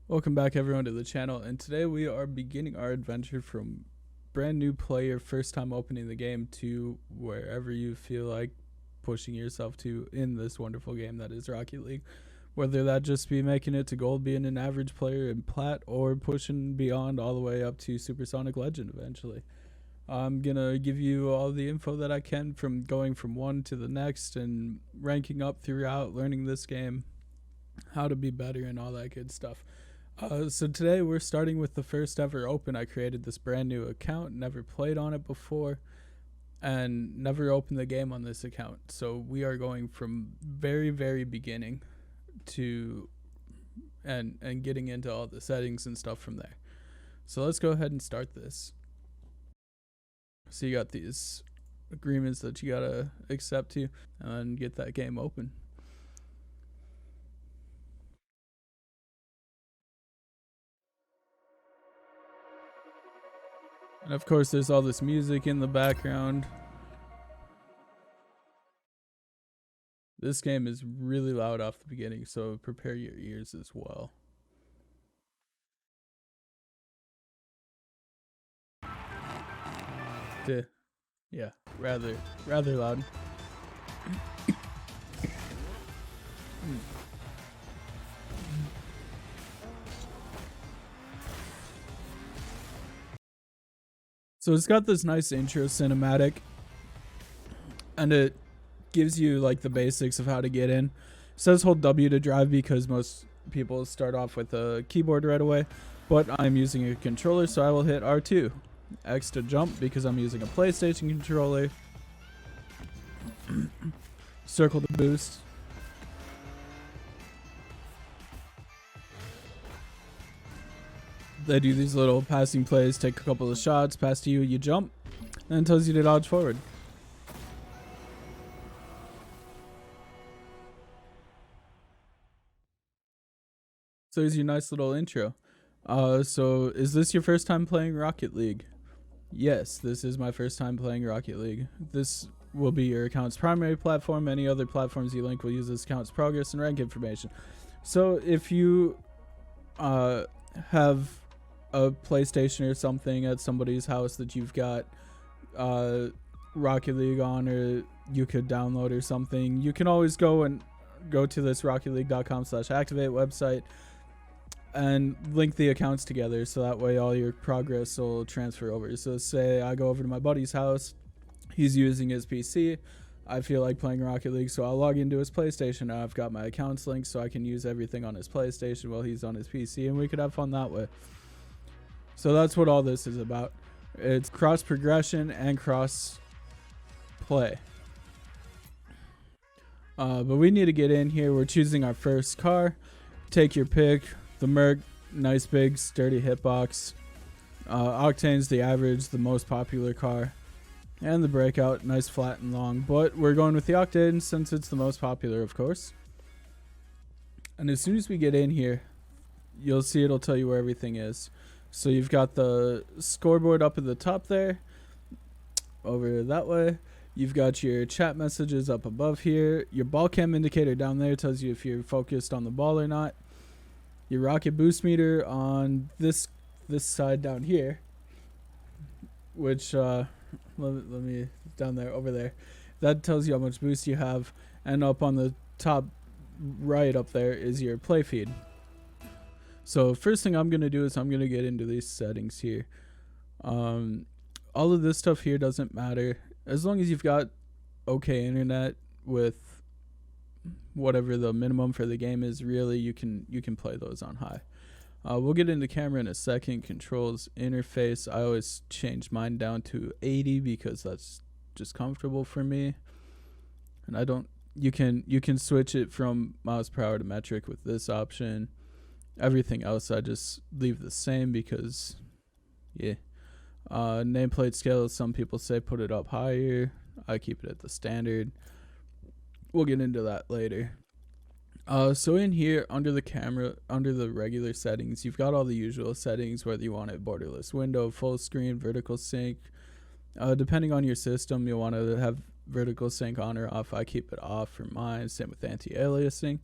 Welcome back everyone to the channel, and today we are beginning our adventure from brand new player, first time opening the game, to wherever you feel like pushing yourself to in this wonderful game that is Rocket League. Whether that just be making it to gold, being an average player in plat, or pushing beyond all the way up to Supersonic Legend eventually. I'm gonna give you all the info that I can from going from one to the next and ranking up throughout, learning this game, how to be better, and all that good stuff. So today we're starting with the first ever open. I created this brand new account, never played on it before, and never opened the game on this account. So we are going from very beginning to and getting into all the settings and stuff from there. So let's go ahead and start this. So you got these agreements that you gotta accept to and get that game open. And of course there's all this music in the background. This game is really loud off the beginning, so prepare your ears as well. Yeah, rather loud. So it's got this nice intro cinematic, and it gives you like the basics of how to get in. It says hold W to drive because most people start off with a keyboard right away, but I'm using a controller, so I will hit R2. X to jump because I'm using a PlayStation controller. Circle to boost. They do these little passing plays, take a couple of shots, pass to you, you jump, and it tells you to dodge forward. So here's your nice little intro. So is this your first time playing Rocket League? Yes, this is my first time playing Rocket League. This will be your account's primary platform. Any other platforms you link will use this account's progress and rank information. So if you have a PlayStation or something at somebody's house that you've got Rocket League on, or you could download or something, you can always go to this rocketleague.com/activate website and link the accounts together, so that way all your progress will transfer over. So say I go over to my buddy's house, he's using his PC, I feel like playing Rocket League, so I'll log into his PlayStation. I've got my accounts linked so I can use everything on his PlayStation while he's on his PC, and we could have fun that way. So that's what all this is about. It's cross progression and cross play. But we need to get in here. We're choosing our first car. Take your pick. The Merc, nice big sturdy hitbox. Octane's the average, the most popular car. And the Breakout, nice flat and long. But we're going with the Octane since it's the most popular, of course. And as soon as we get in here, you'll see it'll tell you where everything is. So you've got the scoreboard up at the top there, over that way. You've got your chat messages up above here. Your ball cam indicator down there tells you if you're focused on the ball or not. Your rocket boost meter on this side down here, which let me down there, over there, that tells you how much boost you have. And up on the top right up there is your play feed. So first thing I'm going to do is I'm going to get into these settings here. All of this stuff here doesn't matter. As long as you've got okay internet with whatever the minimum for the game is, really, you can play those on high. We'll get into camera in a second. Controls, interface, I always change mine down to 80 because that's just comfortable for me. And I don't, you can switch it from mouse per hour to metric with this option. Everything else I just leave the same because, yeah. Nameplate scale, some people say put it up higher. I keep it at the standard. We'll get into that later. So in here, under the camera, under the regular settings, you've got all the usual settings, whether you want it borderless window, full screen, vertical sync. Depending on your system, you'll want to have vertical sync on or off. I keep it off for mine. Same with anti-aliasing.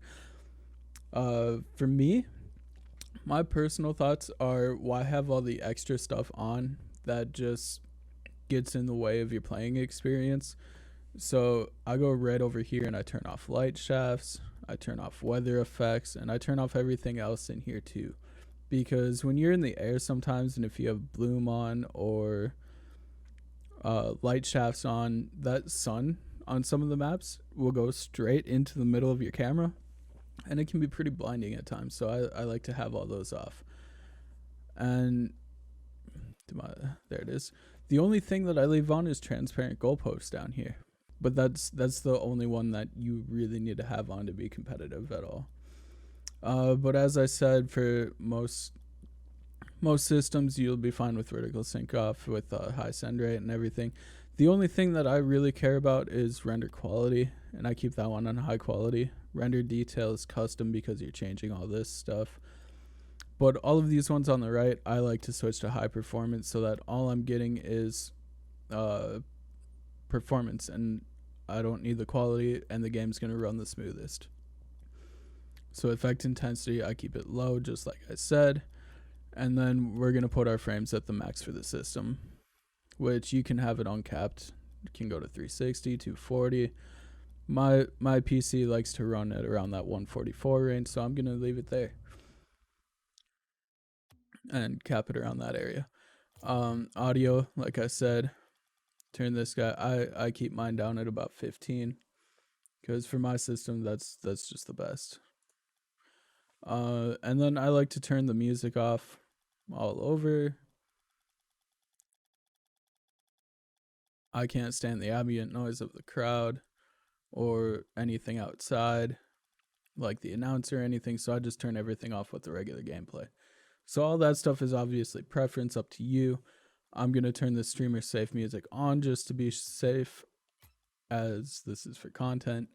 For me, My personal thoughts are, why have all the extra stuff on that just gets in the way of your playing experience? So I go right over here and I turn off light shafts, I turn off weather effects, and I turn off everything else in here too. Because when you're in the air sometimes, and if you have bloom on or light shafts on, that sun on some of the maps will go straight into the middle of your camera, and it can be pretty blinding at times. So I like to have all those off. And there it is. The only thing that I leave on is transparent goalposts down here, but that's the only one that you really need to have on to be competitive at all. But as I said, for most systems, you'll be fine with vertical sync off with high send rate and everything. The only thing that I really care about is render quality, and I keep that one on high quality. Render detail is custom because you're changing all this stuff. But all of these ones on the right, I like to switch to high performance so that all I'm getting is performance, and I don't need the quality, and the game's going to run the smoothest. So effect intensity, I keep it low, just like I said. And then we're going to put our frames at the max for the system, which you can have it uncapped. It can go to 360, 240. My PC likes to run at around that 144 range, so I'm going to leave it there and cap it around that area. Audio, like I said, turn this guy, I keep mine down at about 15, because for my system, that's just the best. And then I like to turn the music off all over. I can't stand the ambient noise of the crowd or anything outside, like the announcer or anything, so I just turn everything off with the regular gameplay. So all that stuff is obviously preference, up to you. I'm going to turn the streamer safe music on just to be safe, as this is for content.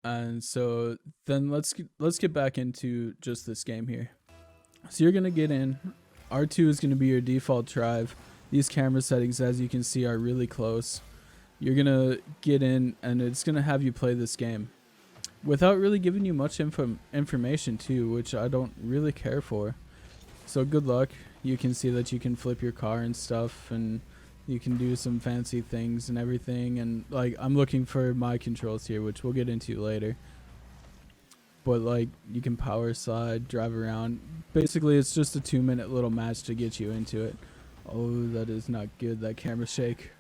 And so then let's get back into just this game here. So you're going to get in. R2 is going to be your default drive. These camera settings, as you can see, are really close. You're going to get in, and it's going to have you play this game without really giving you much information too, which I don't really care for. So good luck. You can see that you can flip your car and stuff, and you can do some fancy things and everything. And like, I'm looking for my controls here, which we'll get into later. But like, you can power slide, drive around. Basically, it's just a 2-minute little match to get you into it. Oh, that is not good, that camera shake.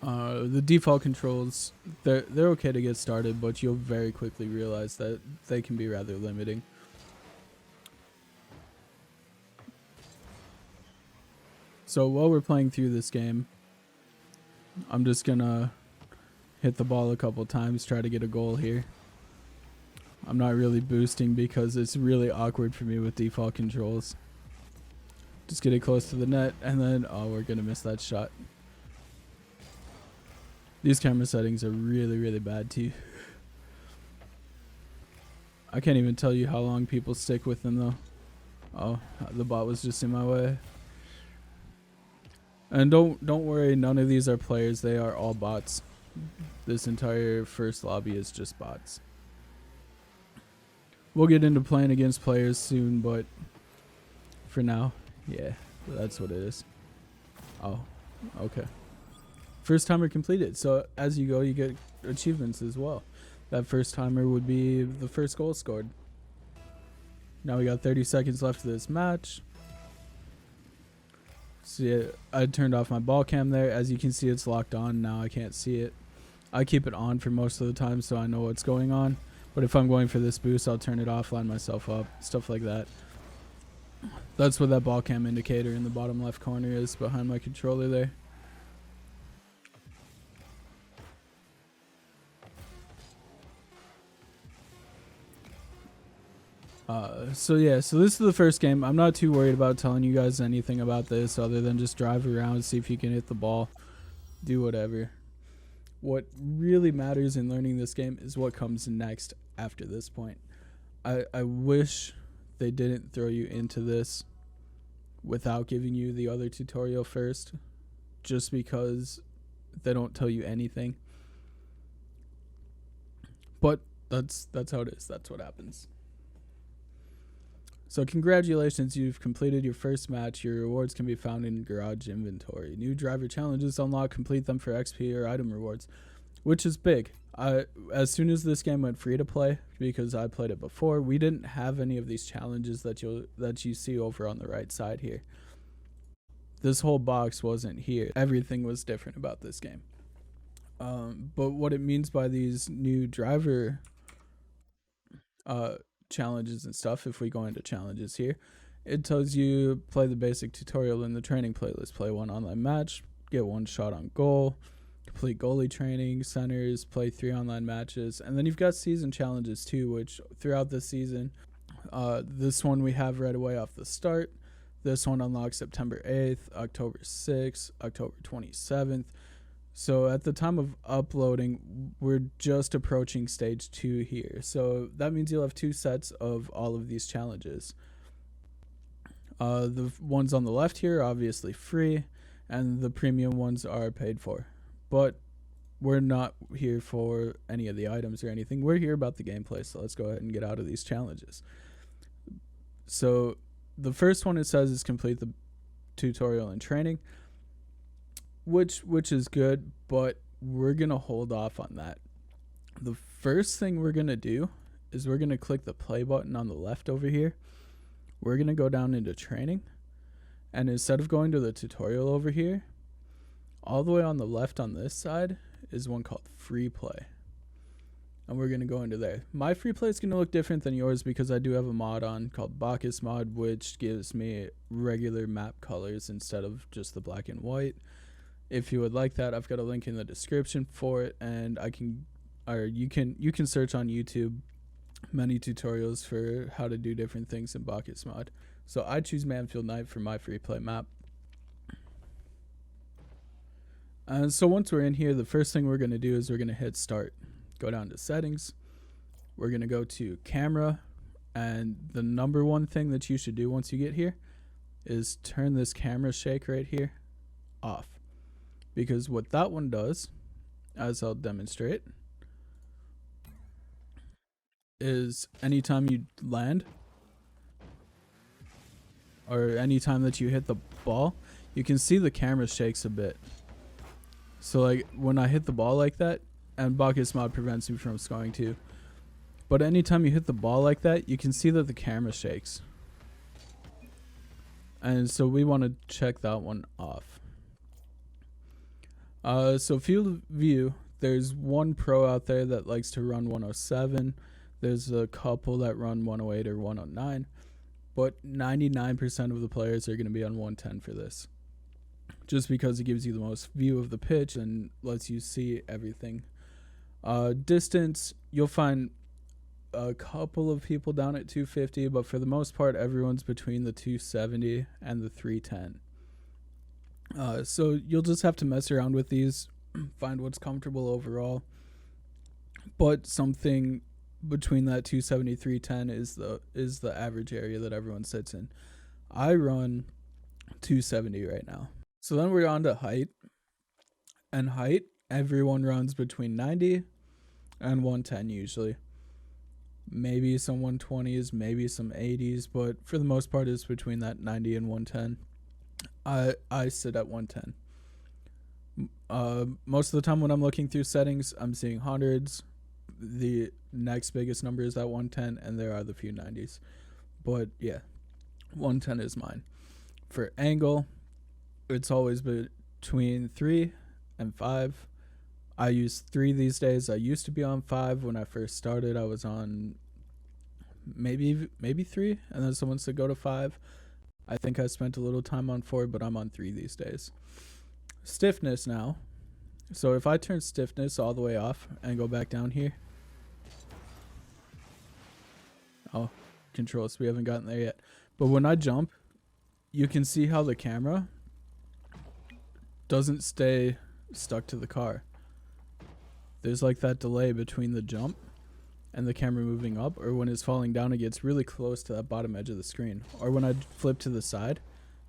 The default controls, they're okay to get started, but you'll very quickly realize that they can be rather limiting. So while we're playing through this game, I'm just gonna hit the ball a couple times, try to get a goal here. I'm not really boosting because it's really awkward for me with default controls. Just get it close to the net, and then, oh, we're gonna miss that shot. These camera settings are really, really bad too. I can't even tell you how long people stick with them though. Oh, the bot was just in my way. And don't worry, none of these are players, they are all bots. This entire first lobby is just bots. We'll get into playing against players soon, but for now, yeah, that's what it is. Oh, okay. First timer completed. So as you go, you get achievements as well. That first timer would be the first goal scored. Now we got 30 seconds left of this match. See, I turned off my ball cam there. As you can see, it's locked on. Now I can't see it. I keep it on for most of the time so I know what's going on. But if I'm going for this boost, I'll turn it off, line myself up, stuff like that. That's what that ball cam indicator in the bottom left corner is behind my controller there. So this is the first game. I'm not too worried about telling you guys anything about this other than just drive around, see if you can hit the ball, do whatever. What really matters in learning this game is what comes next after this point. I wish they didn't throw you into this without giving you the other tutorial first, just because they don't tell you anything. But that's how it is. That's what happens. So congratulations, you've completed your first match. Your rewards can be found in garage inventory. New driver challenges unlock, complete them for XP or item rewards, which is big. As soon as this game went free to play, because I played it before, we didn't have any of these challenges that you see over on the right side here. This whole box wasn't here. Everything was different about this game. But what it means by these new driver challenges and stuff, if we go into challenges here, it tells you play the basic tutorial in the training playlist, play one online match, get one shot on goal, complete goalie training, centers, play 3 online matches, and then you've got season challenges too, which throughout the season, this one we have right away off the start. This one unlocks September 8th, October 6th, October 27th. So at the time of uploading, we're just approaching stage 2 here. So that means you'll have 2 sets of all of these challenges. The ones on the left here are obviously free, and the premium ones are paid for. But we're not here for any of the items or anything. We're here about the gameplay, so let's go ahead and get out of these challenges. So the first one, it says, is complete the tutorial and training, which is good, but we're going to hold off on that. The first thing we're going to do is we're going to click the play button on the left over here. We're going to go down into training, and instead of going to the tutorial over here, all the way on the left on this side is one called free play, and we're going to go into there. My free play is going to look different than yours because I do have a mod on called 𝙎𝙊𝘾𝙄𝘼𝙇𝙎, which gives me regular map colors instead of just the black and white. If you would like that, I've got a link in the description for it, and you can search on YouTube many tutorials for how to do different things in 𝙎𝙊𝘾𝙄𝘼𝙇𝙎. So I choose Manfield Night for my free play map. And so once we're in here, the first thing we're going to do is we're going to hit start. Go down to settings. We're going to go to camera, and the number one thing that you should do once you get here is turn this camera shake right here off. Because what that one does, as I'll demonstrate, is anytime you land or anytime that you hit the ball, you can see the camera shakes a bit. So like when I hit the ball like that, and 𝙎𝙬𝘼𝑘𝑒 prevents me from scoring too, but anytime you hit the ball like that, you can see that the camera shakes. And so we want to check that one off. So field of view, there's one pro out there that likes to run 107. There's a couple that run 108 or 109, but 99% of the players are going to be on 110 for this, just because it gives you the most view of the pitch and lets you see everything. Distance, you'll find a couple of people down at 250, but for the most part, everyone's between the 270 and the 310. So you'll just have to mess around with these, find what's comfortable overall. But something between that 270 310 is the average area that everyone sits in. I run 270 right now. So then we're on to height. And height, everyone runs between 90 and 110 usually. Maybe some 120s, maybe some 80s, but for the most part it's between that 90 and 110. I sit at 110. Most of the time when I'm looking through settings, I'm seeing hundreds. The next biggest number is at 110, and there are the few 90s. But yeah, 110 is mine. For angle, it's always between 3 and 5. I use 3 these days. I used to be on 5 when I first started. I was on maybe 3, and then someone said go to 5. I think I spent a little time on 4, but I'm on 3 these days. Stiffness now. So if I turn stiffness all the way off and go back down here. Oh, controls. We haven't gotten there yet. But when I jump, you can see how the camera doesn't stay stuck to the car. There's like that delay between the jump and the camera moving up, or when it's falling down, it gets really close to that bottom edge of the screen. Or when I flip to the side,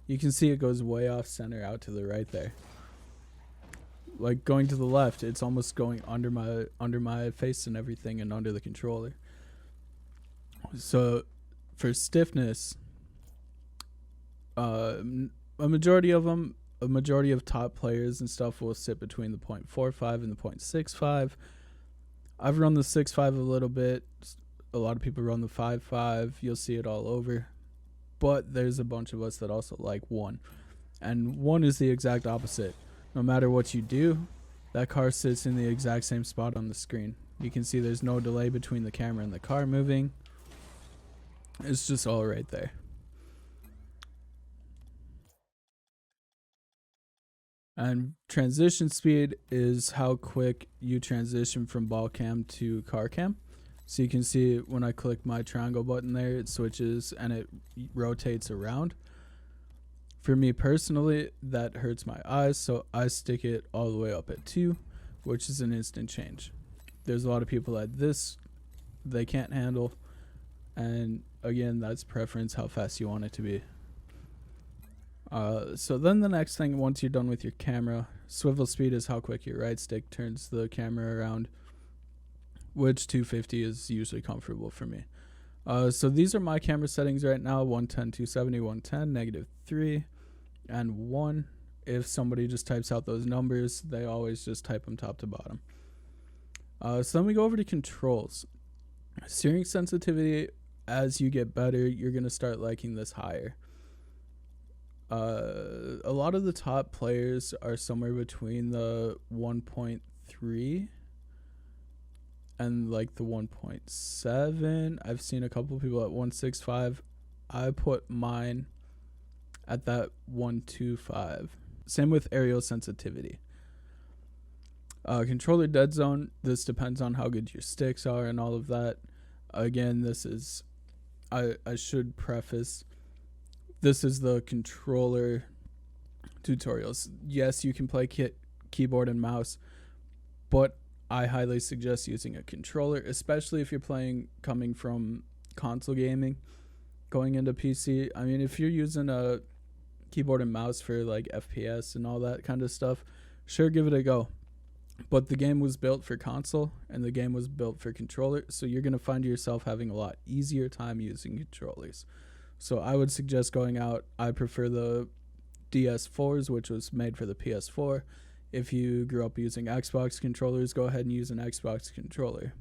you can see it goes way off center out to the right there. Like going to the left, it's almost going under my face and everything, and under the controller. So For stiffness, a majority of top players and stuff will sit between the 0.45 and the 0.65. I've run the 6.5 a little bit. A lot of people run the 5.5. You'll see it all over. But there's a bunch of us that also like 1. And 1 is the exact opposite. No matter what you do, that car sits in the exact same spot on the screen. You can see there's no delay between the camera and the car moving. It's just all right there. And transition speed is how quick you transition from ball cam to car cam. So you can see when I click my triangle button there, it switches and it rotates around. For me personally, that hurts my eyes, so I stick it all the way up at 2, which is an instant change. There's a lot of people at this they can't handle, and again, that's preference, how fast you want it to be. So then the next thing, once you're done with your camera, swivel speed is how quick your right stick turns the camera around, which 250 is usually comfortable for me. So these are my camera settings right now: 110, 270, 110, -3, and 1. If somebody just types out those numbers, they always just type them top to bottom. So then we go over to controls. Steering sensitivity, as you get better, you're going to start liking this higher. A lot of the top players are somewhere between the 1.3 and like the 1.7. I've seen a couple people at 1.65. I put mine at that 1.25. Same with aerial sensitivity. Controller dead zone, this depends on how good your sticks are and all of that. Again, this is, I should preface, this is the controller tutorials. Yes, you can play keyboard and mouse, but I highly suggest using a controller, especially if you're playing coming from console gaming, going into PC. I mean, if you're using a keyboard and mouse for like FPS and all that kind of stuff, sure, give it a go. But the game was built for console and the game was built for controller, so you're going to find yourself having a lot easier time using controllers. So I would suggest going out. I prefer the DS4s, which was made for the PS4. If you grew up using Xbox controllers, go ahead and use an Xbox controller.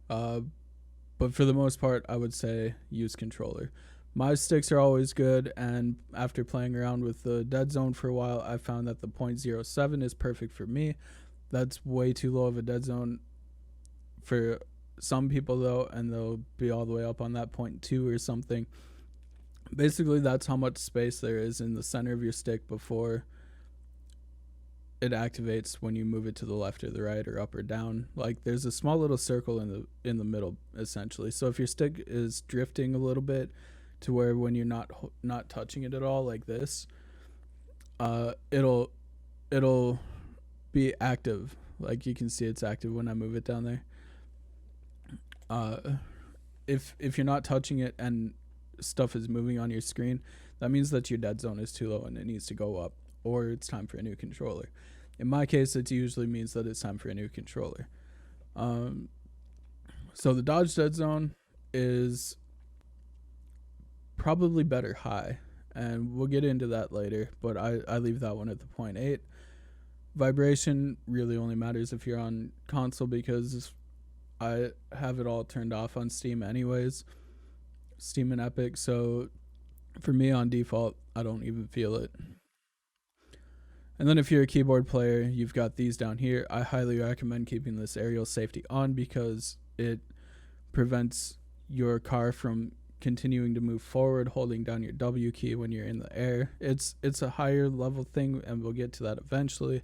But for the most part, I would say use controller. My sticks are always good, and after playing around with the dead zone for a while, I found that the 0.07 is perfect for me. That's way too low of a dead zone for some people though, and they'll be all the way up on that 0.2 or something. Basically, that's how much space there is in the center of your stick before it activates when you move it to the left or the right or up or down. Like, there's a small little circle in the middle essentially. So if your stick is drifting a little bit to where when you're not touching it at all like this, it'll be active. Like, you can see it's active when I move it down there. If you're not touching it and stuff is moving on your screen, that means that your dead zone is too low and it needs to go up, or it's time for a new controller. In my case, it usually means that it's time for a new controller. So the dodge dead zone is probably better high, and we'll get into that later, but I leave that one at the 0.8. Vibration really only matters if you're on console, because I have it all turned off on Steam anyways, Steam and Epic, so for me on default, I don't even feel it. And then if you're a keyboard player, you've got these down here. I highly recommend keeping this aerial safety on, because it prevents your car from continuing to move forward, holding down your W key when you're in the air. It's a higher level thing, and we'll get to that eventually,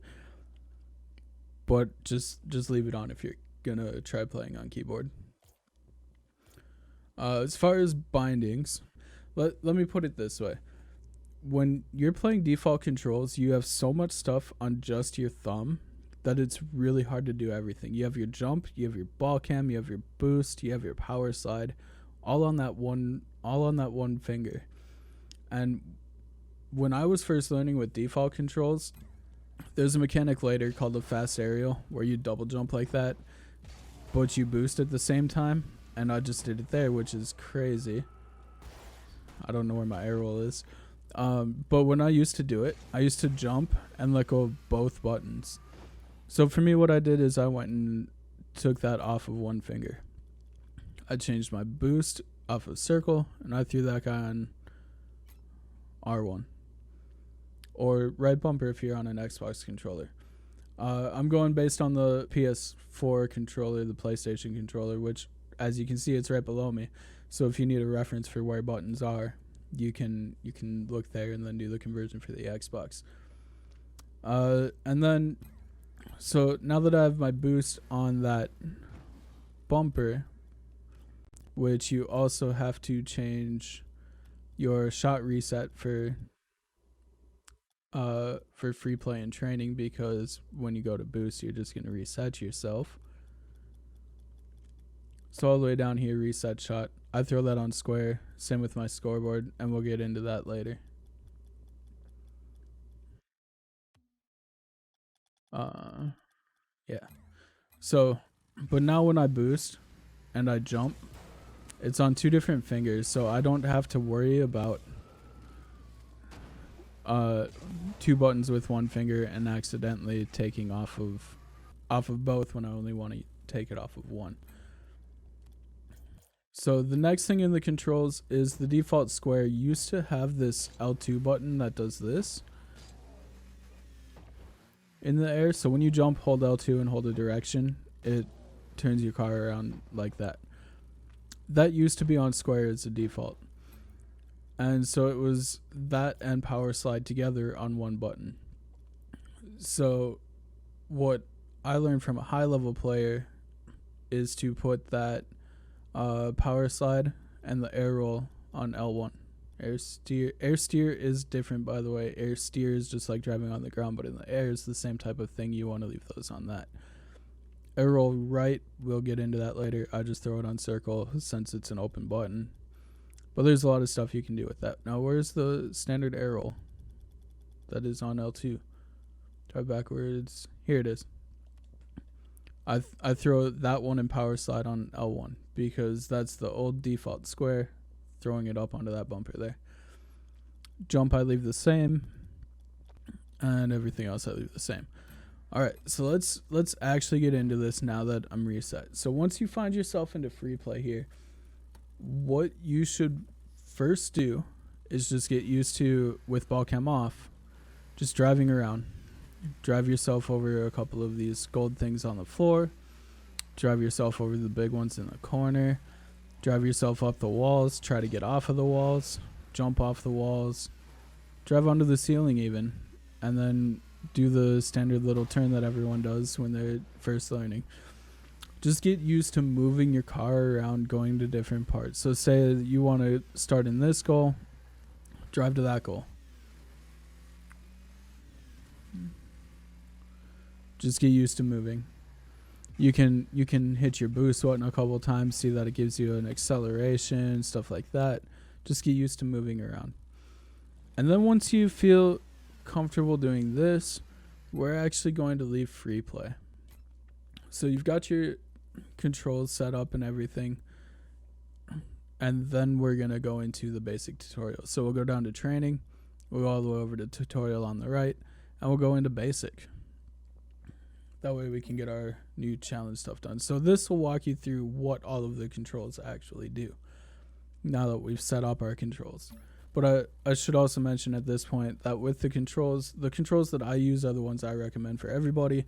but just leave it on if you're gonna try playing on keyboard. As far as bindings, let me put it this way. When you're playing default controls, you have so much stuff on just your thumb that it's really hard to do everything. You have your jump, you have your ball cam, you have your boost, you have your power slide, all on that one finger. And when I was first learning with default controls, there's a mechanic later called the fast aerial, where you double jump like that, but you boost at the same time. and I just did it there, which is crazy. I don't know where my air roll is. But when I used to do it, I used to jump and let go of both buttons. So for me, what I did is I went and took that off of one finger. I changed my boost off of circle, and I threw that guy on R1. Or right bumper if you're on an Xbox controller. I'm going based on the PS4 controller, the PlayStation controller, which, as you can see, it's right below me. So if you need a reference for where buttons are, you can look there and then do the conversion for the Xbox. And then, so now that I have my boost on that bumper, which you also have to change your shot reset for free play and training, because when you go to boost, you're just going to reset yourself. So all the way down here, reset shot. I throw that on square. Same with my scoreboard, and we'll get into that later. Yeah. So, but now when I boost and I jump, it's on 2 different fingers, so I don't have to worry about 2 buttons with 1 finger and accidentally taking off of both when I only want to take it off of 1. So the next thing in the controls is the default square used to have this L2 button that does this in the air. So when you jump, hold L2 and hold a direction, it turns your car around like that. That used to be on square as a default. And so it was that and power slide together on 1 button. So what I learned from a high level player is to put that power slide and the air roll on L1. Air steer is different, by the way. Air steer is just like driving on the ground, but in the air is the same type of thing. You want to leave those on that. Air roll right, we'll get into that later. I just throw it on circle since it's an open button. But there's a lot of stuff you can do with that. Now, where's the standard air roll? That is on L2. Drive backwards. Here it is. I throw that one in power slide on L1 because that's the old default square, throwing it up onto that bumper there. Jump I leave the same, and everything else I leave the same. Alright, so let's actually get into this now that I'm reset. So once you find yourself into free play here, what you should first do is just get used to, with ball cam off, just driving around. Drive yourself over a couple of these gold things on the floor. Drive yourself over the big ones in the corner. Drive yourself up the walls. Try to get off of the walls. Jump off the walls. Drive onto the ceiling even. And then do the standard little turn that everyone does when they're first learning. Just get used to moving your car around, going to different parts. So say you want to start in this goal. Drive to that goal. Just get used to moving. You can hit your boost button a couple times, see that it gives you an acceleration, stuff like that. Just get used to moving around. And then once you feel comfortable doing this, we're actually going to leave free play. So you've got your controls set up and everything. And then we're going to go into the basic tutorial. So we'll go down to training. We'll go all the way over to tutorial on the right. And we'll go into basic. That way we can get our new challenge stuff done. So this will walk you through what all of the controls actually do now that we've set up our controls. But I should also mention at this point that with the controls that I use are the ones I recommend for everybody,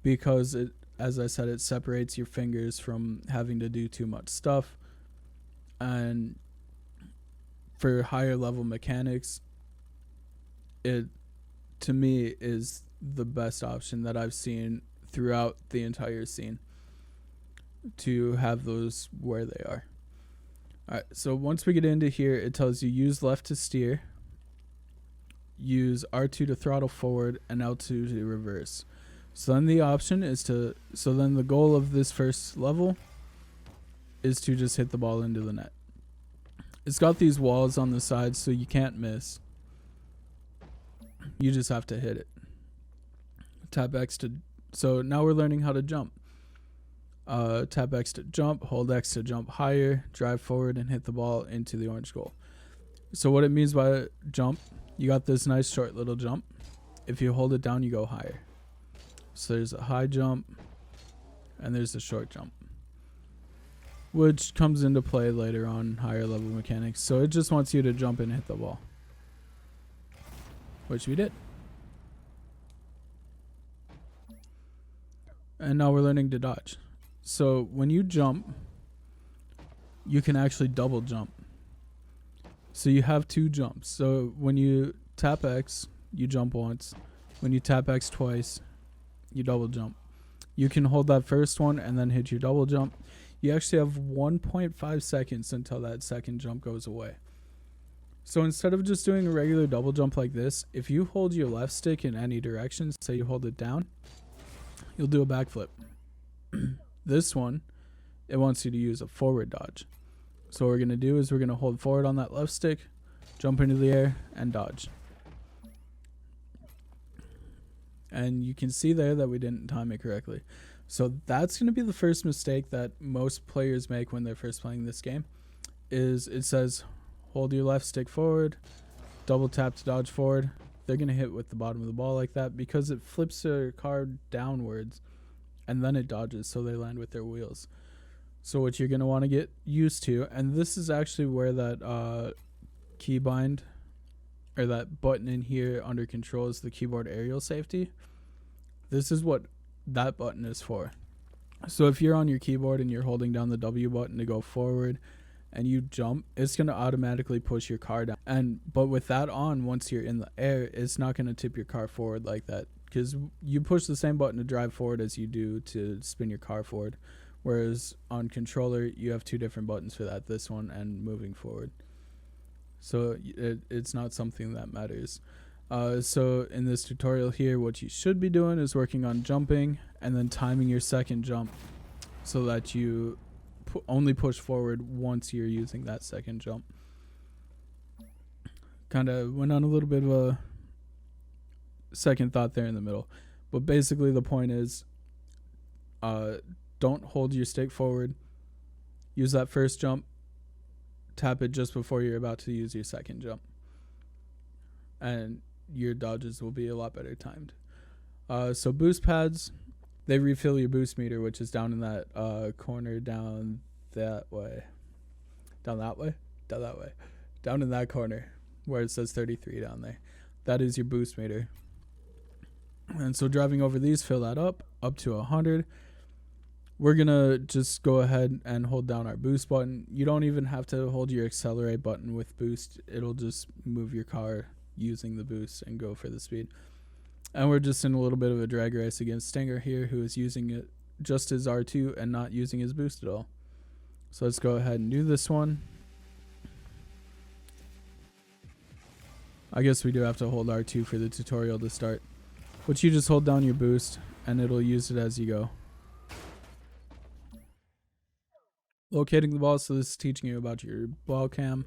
because it, as I said, it separates your fingers from having to do too much stuff. And for higher level mechanics, it to me is the best option that I've seen throughout the entire scene to have those where they are. Alright, so once we get into here, it tells you use left to steer, use R2 to throttle forward, and L2 to reverse. So then the option is the goal of this first level is to just hit the ball into the net. It's got these walls on the side so you can't miss. You just have to hit it. Tap X to, so now we're learning how to jump. Tap X to jump, hold X to jump higher, drive forward, and hit the ball into the orange goal. So what it means by jump, you got this nice short little jump. If you hold it down, you go higher. So there's a high jump, and there's a short jump, which comes into play later on higher level mechanics. So it just wants you to jump and hit the ball, which we did. And now we're learning to dodge. So when you jump, you can actually double jump. So you have two jumps. So when you tap X, you jump once. When you tap X twice, you double jump. You can hold that first one and then hit your double jump. You actually have 1.5 seconds until that second jump goes away. So instead of just doing a regular double jump like this, if you hold your left stick in any direction, say you hold it down, you'll do a backflip. This one, it wants you to use a forward dodge. So what we're going to do is we're going to hold forward on that left stick, jump into the air, and dodge. And you can see there that we didn't time it correctly. So that's going to be the first mistake that most players make when they're first playing this game. Is it says hold your left stick forward, double tap to dodge forward. They're going to hit with the bottom of the ball like that because it flips their car downwards and then it dodges, so they land with their wheels. So what you're going to want to get used to, and this is actually where that keybind or that button in here under control is the keyboard aerial safety. This is what that button is for. So if you're on your keyboard and you're holding down the W button to go forward and you jump, it's going to automatically push your car down. But with that on, once you're in the air, it's not going to tip your car forward like that, because you push the same button to drive forward as you do to spin your car forward. Whereas on controller, you have two different buttons for that, this one and moving forward. So it's not something that matters. So in this tutorial here, what you should be doing is working on jumping and then timing your second jump so that you only push forward once you're using that second jump. Kind of went on a little bit of a second thought there in the middle. But basically the point is, don't hold your stick forward. Use that first jump. Tap it just before you're about to use your second jump. And your dodges will be a lot better timed. So boost pads, they refill your boost meter, which is down in that corner down that way. Down that way? Down that way. Down in that corner where it says 33 down there. That is your boost meter. And so driving over these, fill that up to 100. We're going to just go ahead and hold down our boost button. You don't even have to hold your accelerate button with boost. It'll just move your car using the boost and go for the speed. And we're just in a little bit of a drag race against Stinger here, who is using it just as R2 and not using his boost at all. So let's go ahead and do this one. I guess we do have to hold R2 for the tutorial to start. But you just hold down your boost and it'll use it as you go. Locating the ball, so this is teaching you about your ball cam,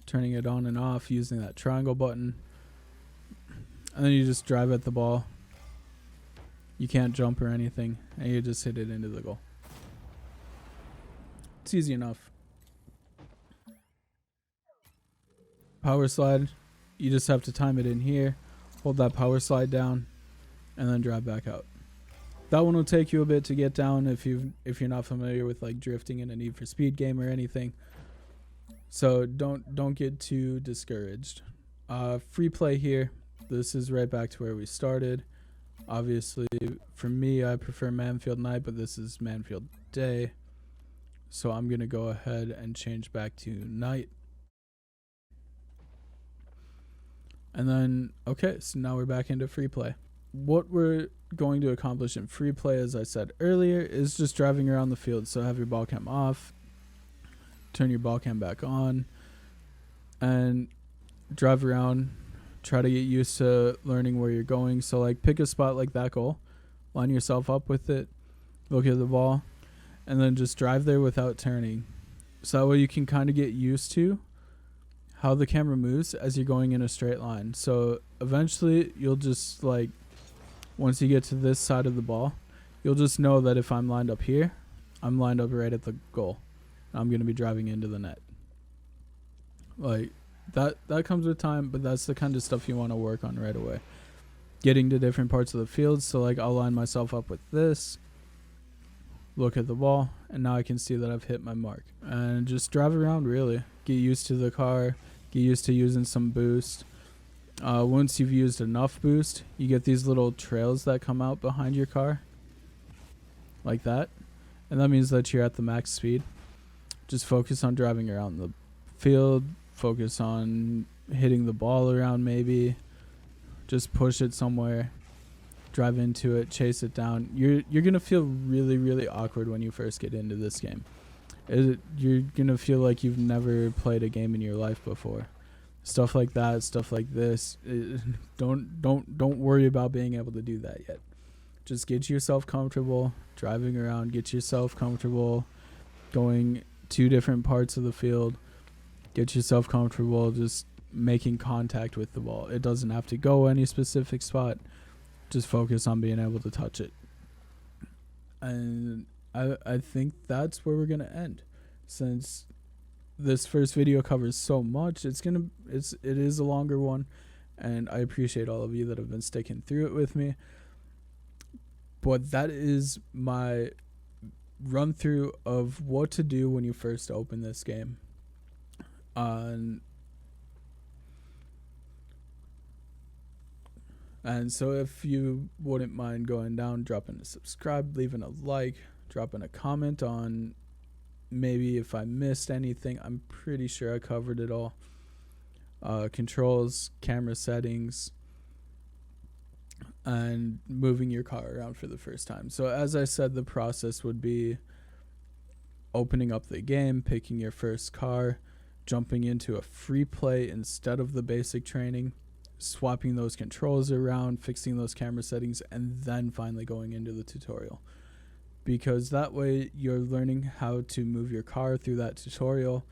turning it on and off using that triangle button, and then you just drive at the ball. You can't jump or anything, and you just hit it into the goal. It's easy enough. Power slide, you just have to time it in here, hold that power slide down, and then drive back out. That one will take you a bit to get down if you're not familiar with like drifting in a Need for Speed game or anything. So don't get too discouraged. Free play here. This is right back to where we started. Obviously, for me, I prefer Manfield Night, but this is Manfield Day. So I'm going to go ahead and change back to night. And then, okay, so now we're back into free play. What we're going to accomplish in free play, as I said earlier, is just driving around the field. So have your ball cam off, turn your ball cam back on, and drive around. Try to get used to learning where you're going. So like pick a spot like that goal, line yourself up with it, look at the ball, and then just drive there without turning. So that way you can kind of get used to how the camera moves as you're going in a straight line. So eventually you'll just like, once you get to this side of the ball, you'll just know that if I'm lined up here, I'm lined up right at the goal. I'm going to be driving into the net. Like, that comes with time, but that's the kind of stuff you want to work on right away. Getting to different parts of the field. So, like, I'll line myself up with this, look at the ball, and now I can see that I've hit my mark. And just drive around, really. Get used to the car. Get used to using some boost. Once you've used enough boost, you get these little trails that come out behind your car. Like that. And that means that you're at the max speed. Just focus on driving around the field. Focus on hitting the ball around maybe. Just push it somewhere. Drive into it. Chase it down. You're going to feel really, really awkward when you first get into this game. You're going to feel like you've never played a game in your life before. Stuff like that, stuff like this. Don't worry about being able to do that yet. Just get yourself comfortable driving around. Get yourself comfortable going to different parts of the field. Get yourself comfortable just making contact with the ball. It doesn't have to go any specific spot. Just focus on being able to touch it. And I think that's where we're going to end. Since this first video covers so much, it is a longer one, and I appreciate all of you that have been sticking through it with me. But that is my run through of what to do when you first open this game. And so if you wouldn't mind going down, dropping a subscribe, leaving a like, dropping a comment on maybe if I missed anything. I'm pretty sure I covered it all. Controls, camera settings, and moving your car around for the first time. So as I said, the process would be opening up the game, picking your first car, jumping into a free play instead of the basic training, swapping those controls around, fixing those camera settings, and then finally going into the tutorial. Because that way you're learning how to move your car through that tutorial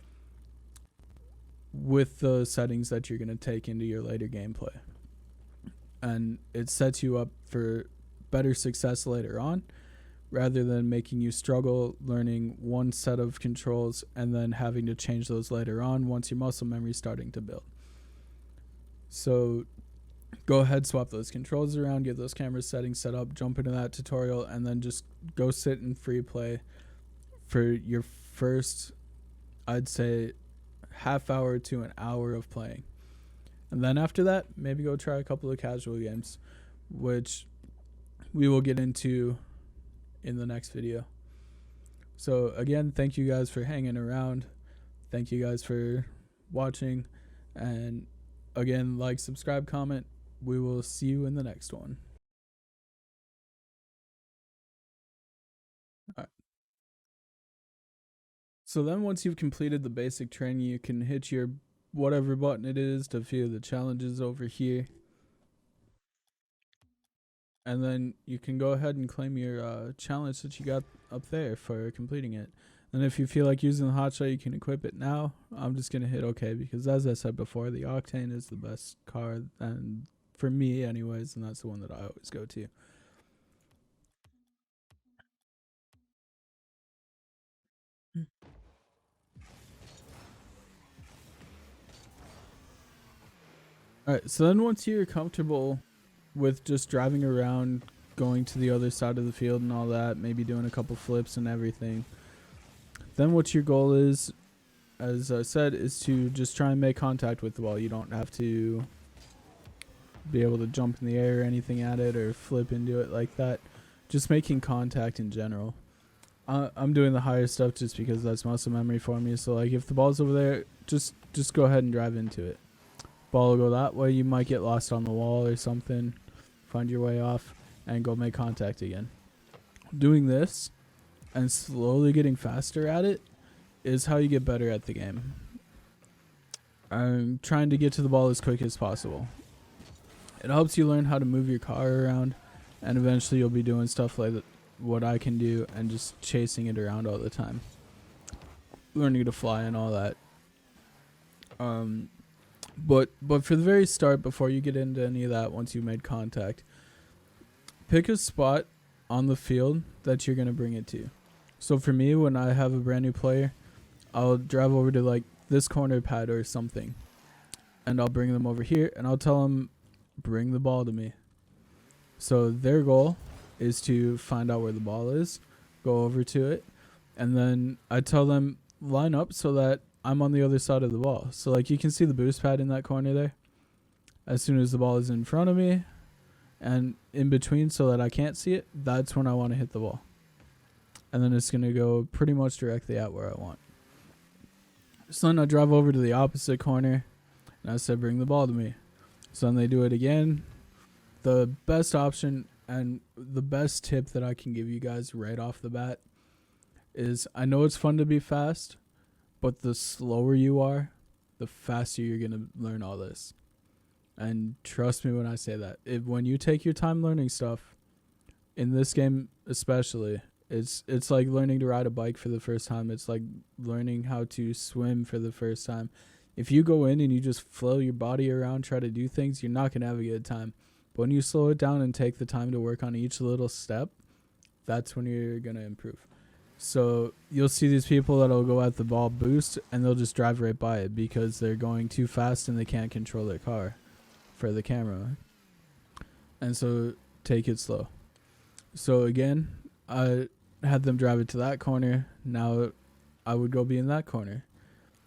with the settings that you're going to take into your later gameplay. And it sets you up for better success later on, rather than making you struggle learning one set of controls and then having to change those later on once your muscle memory is starting to build. So go ahead, swap those controls around, get those camera settings set up, jump into that tutorial, and then just go sit in free play for your first, I'd say, half hour to an hour of playing. And then after that, maybe go try a couple of casual games, which we will get into in the next video. So again, thank you guys for hanging around. Thank you guys for watching. And again, like, subscribe, comment. We will see you in the next one. All right. So then once you've completed the basic training, you can hit your whatever button it is to view the challenges over here. And then you can go ahead and claim your challenge that you got up there for completing it. And if you feel like using the hotshot, you can equip it now. I'm just going to hit OK because, as I said before, the Octane is the best car, and for me anyways, and that's the one that I always go to. Alright, so then once you're comfortable with just driving around, going to the other side of the field and all that, maybe doing a couple flips and everything, then what your goal is, as I said, is to just try and make contact with the ball. You don't have to be able to jump in the air or anything at it or flip into it like that. Just making contact in general. I'm doing the higher stuff just because that's muscle memory for me. So like if the ball's over there, just go ahead and drive into it. Ball will go that way. You might get lost on the wall or something. Find your way off and go make contact again. Doing this and slowly getting faster at it is how you get better at the game. I'm trying to get to the ball as quick as possible. It helps you learn how to move your car around, and eventually you'll be doing stuff like what I can do and just chasing it around all the time. Learning to fly and all that. But for the very start, before you get into any of that, once you've made contact, pick a spot on the field that you're going to bring it to. So for me, when I have a brand new player, I'll drive over to like this corner pad or something, and I'll bring them over here and I'll tell them, bring the ball to me. So their goal is to find out where the ball is, go over to it, and then I tell them line up so that I'm on the other side of the ball. So like you can see the boost pad in that corner there. As soon as the ball is in front of me and in between so that I can't see it, that's when I want to hit the ball. And then it's going to go pretty much directly at where I want. So then I drive over to the opposite corner and I said, bring the ball to me. So then they do it again. The best option and the best tip that I can give you guys right off the bat is, I know it's fun to be fast, but the slower you are, the faster you're going to learn all this. And trust me when I say that. When you take your time learning stuff, in this game especially, it's like learning to ride a bike for the first time. It's like learning how to swim for the first time. If you go in and you just flow your body around, try to do things, you're not going to have a good time. But when you slow it down and take the time to work on each little step, that's when you're going to improve. So you'll see these people that'll go at the ball boost and they'll just drive right by it because they're going too fast and they can't control their car for the camera. And so take it slow. So again, I had them drive it to that corner. Now I would go be in that corner.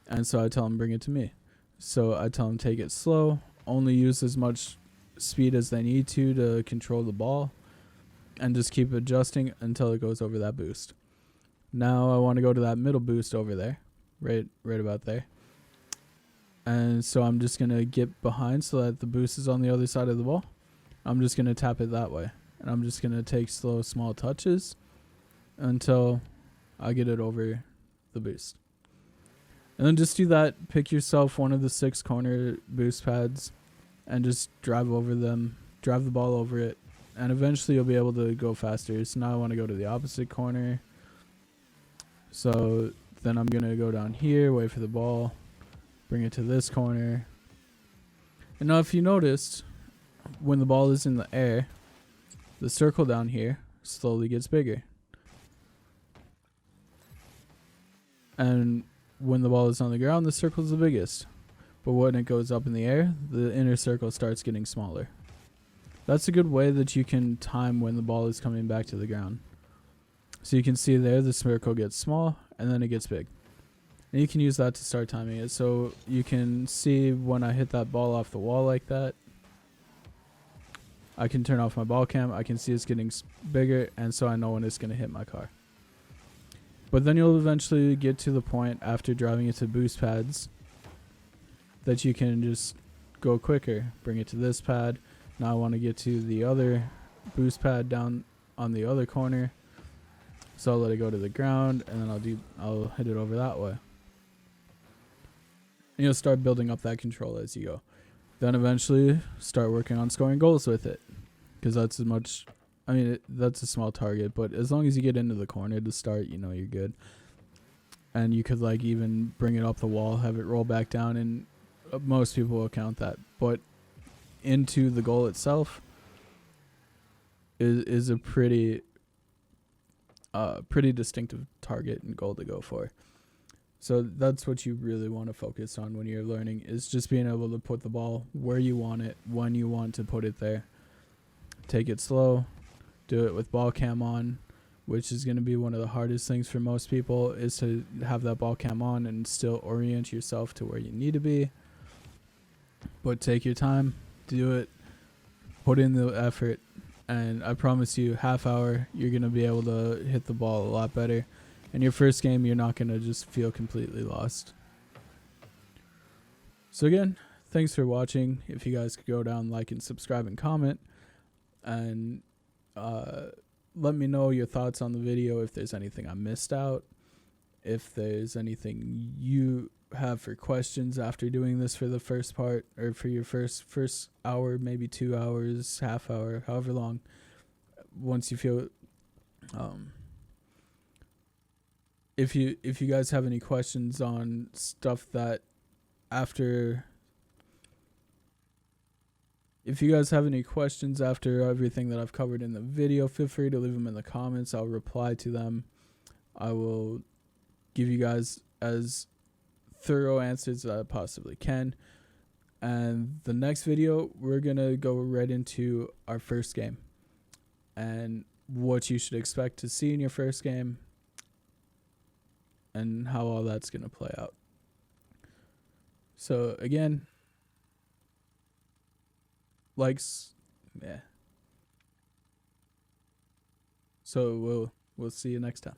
And so I tell them bring it to me. So I tell them take it slow, only use as much speed as they need to control the ball, and just keep adjusting until it goes over that boost. Now I want to go to that middle boost over there, right about there. And so I'm just going to get behind so that the boost is on the other side of the ball. I'm just going to tap it that way. And I'm just going to take slow, small touches until I get it over the boost. And then just do that. Pick yourself one of the 6 corner boost pads and just drive over them. Drive the ball over it. And eventually you'll be able to go faster. So now I want to go to the opposite corner. So then I'm going to go down here, wait for the ball, bring it to this corner. And now if you noticed, when the ball is in the air, the circle down here slowly gets bigger. And when the ball is on the ground, the circle is the biggest. But when it goes up in the air, the inner circle starts getting smaller. That's a good way that you can time when the ball is coming back to the ground. So you can see there the circle gets small and then it gets big. And you can use that to start timing it. So you can see when I hit that ball off the wall like that, I can turn off my ball cam. I can see it's getting bigger, and so I know when it's going to hit my car. But then you'll eventually get to the point after driving it to boost pads that you can just go quicker. Bring it to this pad. Now I want to get to the other boost pad down on the other corner. So I'll let it go to the ground, and then I'll hit it over that way. And you'll start building up that control as you go. Then eventually start working on scoring goals with it, because that's that's a small target, but as long as you get into the corner to start, you're good. And you could like even bring it up the wall, have it roll back down, and most people will count that. But into the goal itself is a pretty distinctive target and goal to go for. So that's what you really want to focus on when you're learning, is just being able to put the ball where you want it, when you want to put it there. Take it slow. Do it with ball cam on, which is going to be one of the hardest things for most people, is to have that ball cam on and still orient yourself to where you need to be. But take your time, do it, put in the effort, and I promise you, half hour, you're going to be able to hit the ball a lot better. In your first game, you're not going to just feel completely lost. So again, thanks for watching. If you guys could go down, like, and subscribe, and comment, and let me know your thoughts on the video, if there's anything I missed out, if there's anything you have for questions after doing this for the first part, or for your first hour, maybe 2 hours, half hour, however long, once you feel if you guys have any questions on stuff that after If you guys have any questions after everything that I've covered in the video, feel free to leave them in the comments. I'll reply to them. I will give you guys as thorough answers as I possibly can. And the next video, we're going to go right into our first game and what you should expect to see in your first game and how all that's going to play out. So again, likes, yeah. So we'll see you next time.